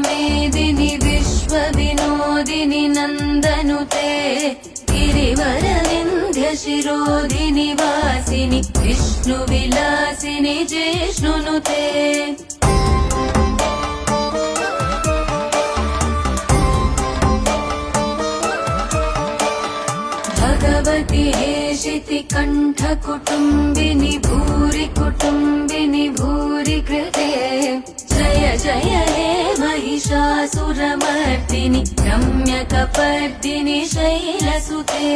मेदिनि विश्वविनोदिनि नन्दनुते गिरिवरविन्ध्यशिरोधिनि वासिनि विष्णुविलासिनि जिष्णुनुते भगवति हेशिति कण्ठकुटुम्बिनि भूरि कुटुम्बिनि भूरि कृते जय जय हे महिषासुरमर्दिनि रम्यकपर्दिनि शैलसुते।